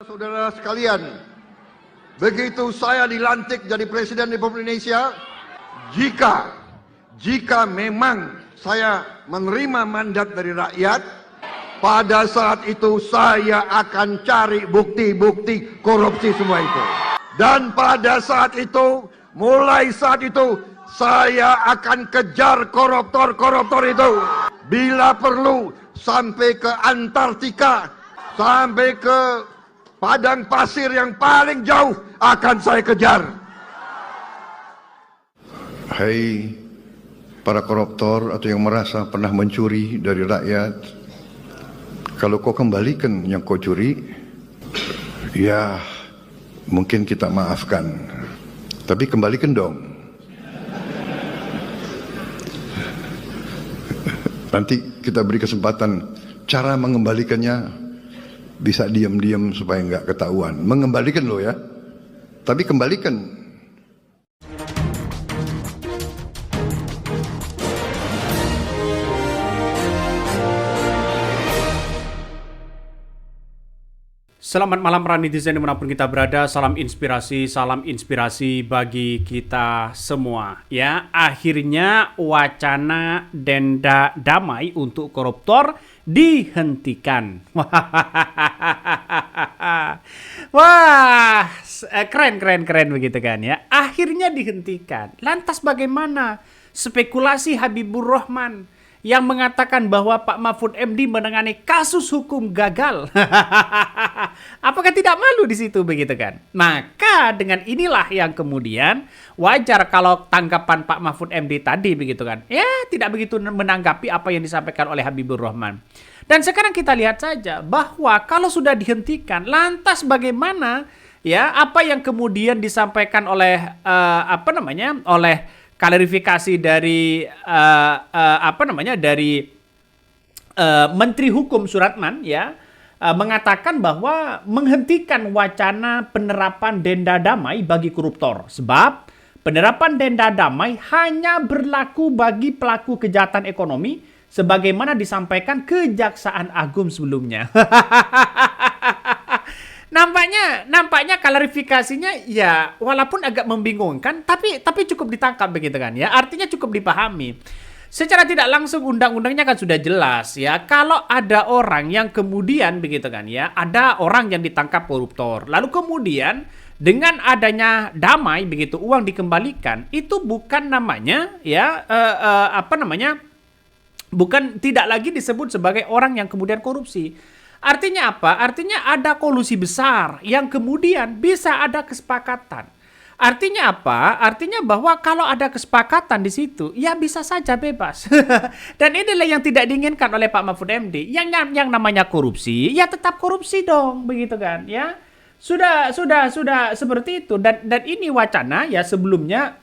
Saudara sekalian, begitu saya dilantik jadi Presiden Republik Indonesia, jika memang saya menerima mandat dari rakyat, pada saat itu saya akan cari bukti-bukti korupsi semua itu. Dan pada saat itu, mulai saat itu, saya akan kejar koruptor-koruptor itu. Bila perlu, sampai ke Antartika, sampai ke padang pasir yang paling jauh akan saya kejar. Hai para koruptor atau yang merasa pernah mencuri dari rakyat, kalau kau kembalikan yang kau curi, ya mungkin kita maafkan. Tapi kembalikan dong. Nanti kita beri kesempatan cara mengembalikannya. Bisa diam-diam supaya nggak ketahuan. Mengembalikan loh ya. Tapi kembalikan. Selamat malam para netizen dimanapun kita berada. Salam inspirasi bagi kita semua. Ya, akhirnya wacana denda damai untuk koruptor dihentikan. Wah, keren begitu kan ya. Akhirnya dihentikan. Lantas bagaimana spekulasi Habibur Rahman yang mengatakan bahwa Pak Mahfud MD menangani kasus hukum gagal? Apakah tidak malu di situ begitu kan? Maka dengan inilah yang kemudian wajar kalau tanggapan Pak Mahfud MD tadi begitu kan. Ya, tidak begitu menanggapi apa yang disampaikan oleh Habibur Rahman. Dan sekarang kita lihat saja bahwa kalau sudah dihentikan, lantas bagaimana ya apa yang kemudian disampaikan oleh oleh klarifikasi dari Menteri Hukum Suratman ya, mengatakan bahwa menghentikan wacana penerapan denda damai bagi koruptor, sebab penerapan denda damai hanya berlaku bagi pelaku kejahatan ekonomi sebagaimana disampaikan Kejaksaan Agung sebelumnya. Nampaknya klarifikasinya ya walaupun agak membingungkan tapi cukup ditangkap begitu kan ya. Artinya cukup dipahami. Secara tidak langsung undang-undangnya kan sudah jelas ya. Kalau ada orang yang kemudian begitu kan ya, ada orang yang ditangkap koruptor. Lalu kemudian dengan adanya damai begitu uang dikembalikan, itu bukan namanya ya bukan tidak lagi disebut sebagai orang yang kemudian korupsi. Artinya apa? Artinya ada kolusi besar yang kemudian bisa ada kesepakatan. Artinya apa? Artinya bahwa kalau ada kesepakatan di situ, ya bisa saja bebas. Dan inilah yang tidak diinginkan oleh Pak Mahfud MD. Yang namanya korupsi, ya tetap korupsi dong, begitu kan? Ya sudah seperti itu. Dan ini wacana ya sebelumnya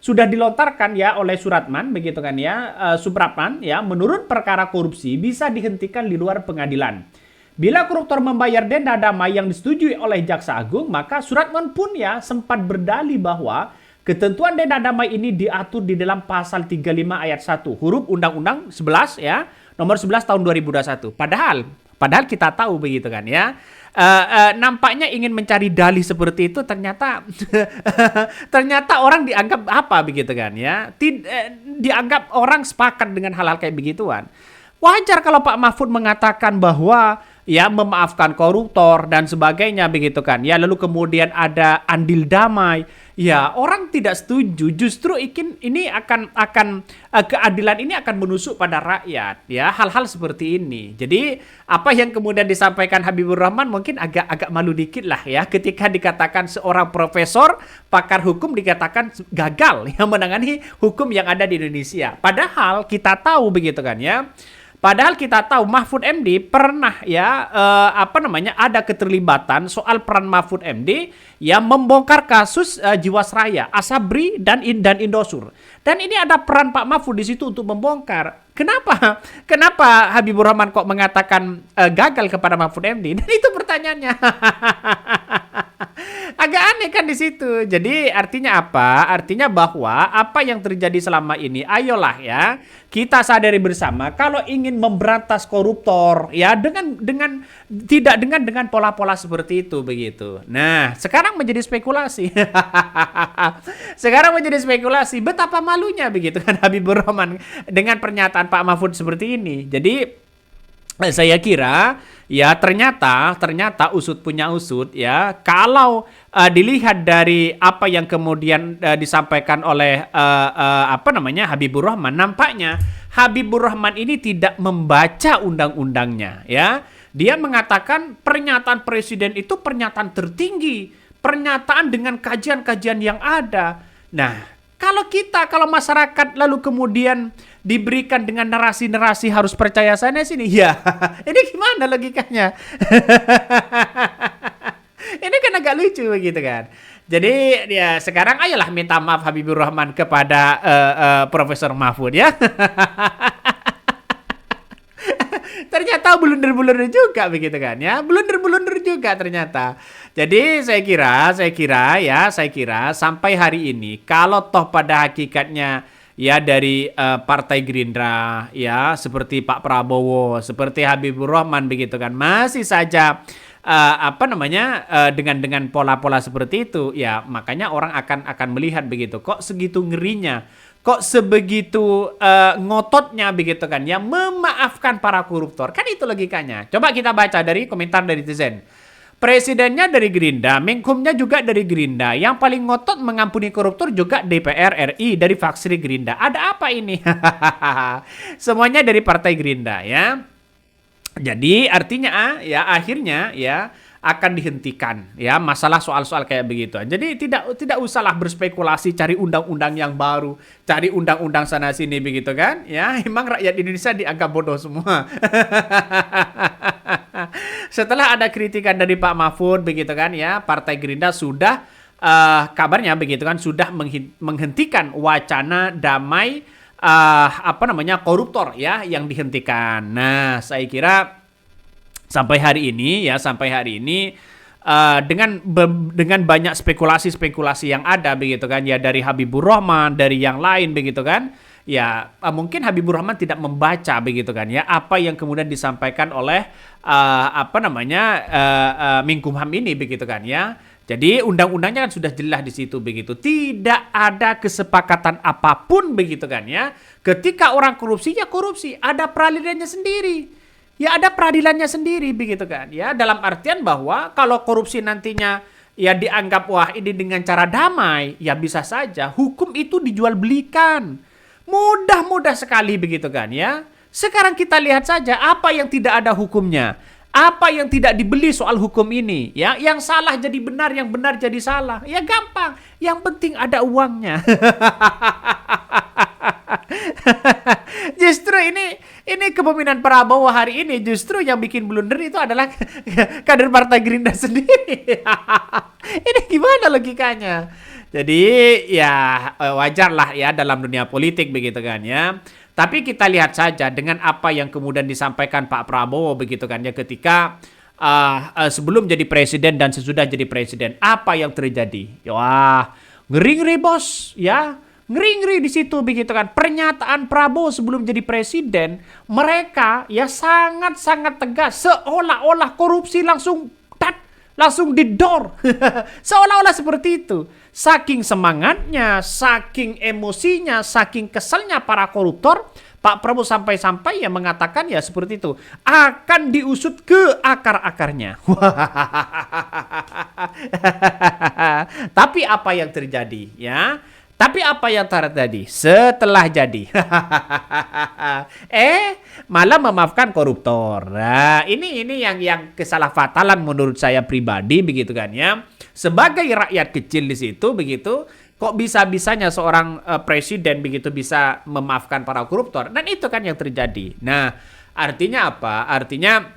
sudah dilontarkan ya oleh Suratman, begitu kan ya, Supratman ya, menurut perkara korupsi bisa dihentikan di luar pengadilan. Bila koruptor membayar denda damai yang disetujui oleh Jaksa Agung, maka Suratman pun ya sempat berdalih bahwa ketentuan denda damai ini diatur di dalam pasal 35 ayat 1 huruf Undang-Undang 11 ya, nomor 11 tahun 2021. Padahal kita tahu begitu kan ya. Nampaknya ingin mencari dalih seperti itu, ternyata orang dianggap apa begitu kan ya, dianggap orang sepakat dengan hal-hal kayak begituan. Wajar kalau Pak Mahfud mengatakan bahwa ya memaafkan koruptor dan sebagainya begitu kan ya, lalu kemudian ada andil damai. Ya, orang tidak setuju. Justru ini akan keadilan ini akan menusuk pada rakyat ya, hal-hal seperti ini. Jadi apa yang kemudian disampaikan Habibur Rahman mungkin agak malu dikit lah ya, ketika dikatakan seorang profesor pakar hukum dikatakan gagal yang menangani hukum yang ada di Indonesia. Padahal kita tahu begitu kan ya. Padahal kita tahu Mahfud MD pernah ya ada keterlibatan soal peran Mahfud MD yang membongkar kasus Jiwasraya, Asabri dan Indosur. Dan ini ada peran Pak Mahfud di situ untuk membongkar. Kenapa Habibur Rahman kok mengatakan gagal kepada Mahfud MD? Dan itu pertanyaannya. Agak aneh kan di situ. Jadi artinya apa? Artinya bahwa apa yang terjadi selama ini, ayolah ya, kita sadari bersama kalau ingin memberantas koruptor ya dengan pola-pola seperti itu begitu. Nah, sekarang menjadi spekulasi. Sekarang menjadi spekulasi betapa malunya begitu kan Habibur Rahman dengan pernyataan Pak Mahfud seperti ini. Jadi saya kira ya ternyata usut punya usut ya, kalau dilihat dari apa yang kemudian disampaikan oleh Habibur Rahman, nampaknya Habibur Rahman ini tidak membaca undang-undangnya ya. Dia mengatakan pernyataan presiden itu pernyataan tertinggi, pernyataan dengan kajian-kajian yang ada. Nah, kalau masyarakat lalu kemudian diberikan dengan narasi-narasi harus percaya sana sini, ya ini gimana logikanya? Ini kan agak lucu begitu kan. Jadi ya sekarang ayolah minta maaf Habibur Rahman kepada Profesor Mahfud ya. Ternyata blunder-blunder juga begitu kan ya. Blunder-blunder juga ternyata. Jadi saya kira sampai hari ini kalau toh pada hakikatnya ya dari Partai Gerindra ya seperti Pak Prabowo, seperti Habibur Rahman begitu kan masih saja dengan pola-pola seperti itu ya, makanya orang akan melihat begitu, kok segitu ngerinya, kok sebegitu ngototnya begitu kan ya memaafkan para koruptor. Kan itu logikanya. Coba kita baca dari komentar dari netizen. Presidennya dari Gerindra, Menkumnya juga dari Gerindra, yang paling ngotot mengampuni koruptor juga DPR RI dari fraksi Gerindra. Ada apa ini? Semuanya dari Partai Gerindra ya. Jadi artinya ya akhirnya ya akan dihentikan ya masalah soal-soal kayak begitu. Jadi tidak usahlah berspekulasi cari undang-undang yang baru, cari undang-undang sana sini begitu kan? Ya, emang rakyat Indonesia dianggap bodoh semua. Setelah ada kritikan dari Pak Mahfud begitu kan ya, Partai Gerindra sudah kabarnya begitu kan sudah menghentikan wacana damai koruptor ya yang dihentikan. Nah, saya kira sampai hari ini dengan banyak spekulasi yang ada begitu kan ya dari Habibur Rahman, dari yang lain begitu kan. Ya, mungkin Habibur Rahman tidak membaca begitu kan ya apa yang kemudian disampaikan oleh Menkumham ini begitu kan ya. Jadi undang-undangnya kan sudah jelas di situ begitu. Tidak ada kesepakatan apapun begitu kan ya. Ketika orang korupsi ya korupsi, ada peradilannya sendiri. Ya ada peradilannya sendiri begitu kan ya. Dalam artian bahwa kalau korupsi nantinya ya dianggap wah ini dengan cara damai, ya bisa saja hukum itu dijual belikan. Mudah sekali begitu kan ya. Sekarang kita lihat saja apa yang tidak ada hukumnya. Apa yang tidak dibeli soal hukum ini ya, yang salah jadi benar, yang benar jadi salah. Ya gampang, yang penting ada uangnya. Justru ini kepemimpinan Prabowo hari ini justru yang bikin blunder itu adalah kader Partai Gerindra sendiri. Ini gimana logikanya? Jadi ya wajarlah ya dalam dunia politik begitu kan ya. Tapi kita lihat saja dengan apa yang kemudian disampaikan Pak Prabowo begitu kan ya ketika sebelum jadi presiden dan sesudah jadi presiden, apa yang terjadi? Wah, ngeri-ngeri bos ya. Ngeri-ngeri di situ begitu kan. Pernyataan Prabowo sebelum jadi presiden, mereka ya sangat-sangat tegas, seolah-olah korupsi langsung didor. Seolah-olah seperti itu. Saking semangatnya, saking emosinya, saking keselnya para koruptor, Pak Prabowo sampai-sampai ya mengatakan ya seperti itu. Akan diusut ke akar-akarnya. Tapi apa yang terjadi ya? Tapi apa yang terjadi setelah jadi? Malah memaafkan koruptor. Nah, ini yang kesalahfatalan menurut saya pribadi begitu kan ya. Sebagai rakyat kecil di situ begitu, kok bisa-bisanya seorang presiden begitu bisa memaafkan para koruptor? Dan itu kan yang terjadi. Nah, artinya apa? Artinya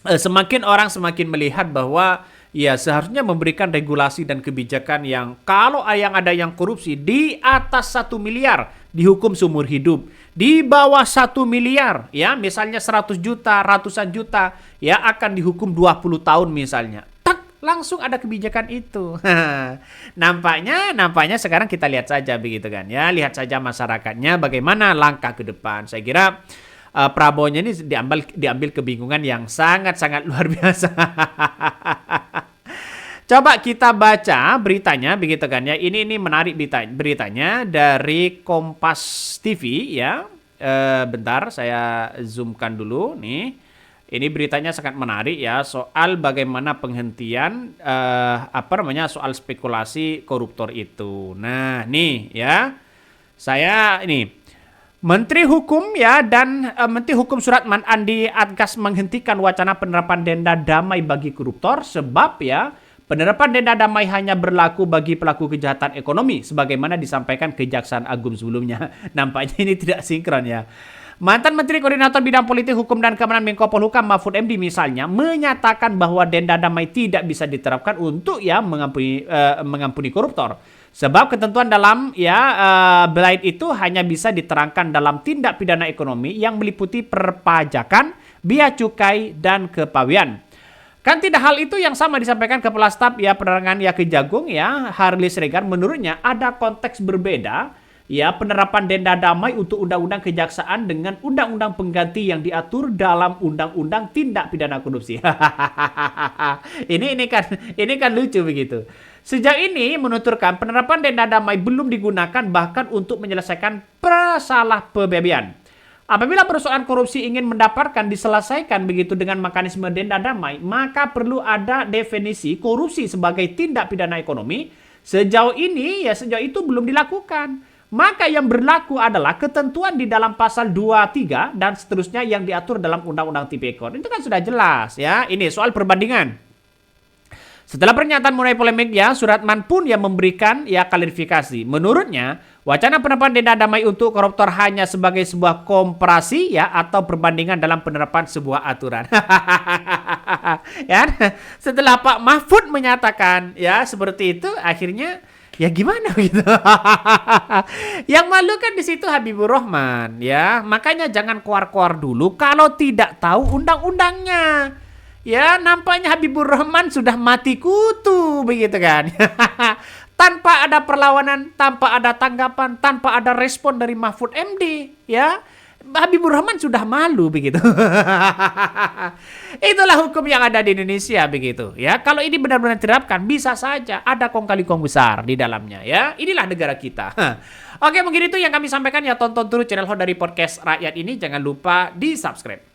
semakin orang semakin melihat bahwa ya seharusnya memberikan regulasi dan kebijakan yang kalau ada yang korupsi di atas 1 miliar dihukum seumur hidup. Di bawah 1 miliar ya misalnya 100 juta, ratusan juta ya akan dihukum 20 tahun misalnya. Tak langsung ada kebijakan itu. Nampaknya sekarang kita lihat saja begitu kan ya, lihat saja masyarakatnya bagaimana langkah ke depan. Saya kira Prabowo-nya ini diambil kebingungan yang sangat-sangat luar biasa. Coba kita baca beritanya begitu kan ya. Ini menarik beritanya dari Kompas TV ya. Bentar saya zoomkan dulu nih. Ini beritanya sangat menarik ya soal bagaimana penghentian soal spekulasi koruptor itu. Nah, nih ya. Saya ini Menteri Hukum ya dan Menteri Hukum Suratman Andi Adgas menghentikan wacana penerapan denda damai bagi koruptor sebab ya penerapan denda damai hanya berlaku bagi pelaku kejahatan ekonomi sebagaimana disampaikan Kejaksaan Agung sebelumnya. Nampaknya ini tidak sinkron ya. Mantan Menteri Koordinator Bidang Politik Hukum dan Keamanan Menko Polhukam Mahfud MD misalnya menyatakan bahwa denda damai tidak bisa diterapkan untuk ya mengampuni koruptor. Sebab ketentuan dalam Blade itu hanya bisa diterangkan dalam tindak pidana ekonomi yang meliputi perpajakan, bea cukai, dan kepabeanan. Kan tidak hal itu yang sama disampaikan Kepala Staf ya Penerangan ya Kejagung ya Harley Sregar. Menurutnya ada konteks berbeda ya penerapan denda damai untuk undang-undang kejaksaan dengan undang-undang pengganti yang diatur dalam undang-undang tindak pidana korupsi. ini kan lucu begitu. Sejak ini menuturkan penerapan denda damai belum digunakan bahkan untuk menyelesaikan persalahpebebaian. Apabila persoalan korupsi ingin mendapatkan diselesaikan begitu dengan mekanisme denda damai, maka perlu ada definisi korupsi sebagai tindak pidana ekonomi. Sejauh itu belum dilakukan. Maka yang berlaku adalah ketentuan di dalam pasal 23 dan seterusnya yang diatur dalam Undang-Undang Tipikor. Itu kan sudah jelas ya. Ini soal perbandingan. Setelah pernyataan mulai polemik ya, Suratman pun yang memberikan ya klarifikasi. Menurutnya, wacana penerapan denda damai untuk koruptor hanya sebagai sebuah komparasi ya atau perbandingan dalam penerapan sebuah aturan. Ya, setelah Pak Mahfud menyatakan ya seperti itu, akhirnya ya gimana gitu. Yang malu kan di situ Habibur Rahman ya. Makanya jangan keluar-keluar dulu kalau tidak tahu undang-undangnya. Ya, nampaknya Habibur Rahman sudah mati kutu begitu kan. Tanpa ada perlawanan, tanpa ada tanggapan, tanpa ada respon dari Mahfud MD, ya. Habibur Rahman sudah malu begitu. Itulah hukum yang ada di Indonesia begitu, ya. Kalau ini benar-benar diterapkan bisa saja ada kong kali kong besar di dalamnya, ya. Inilah negara kita. Oke, mungkin itu yang kami sampaikan ya. Tonton terus channel Ho dari Podcast Rakyat ini, jangan lupa di-subscribe.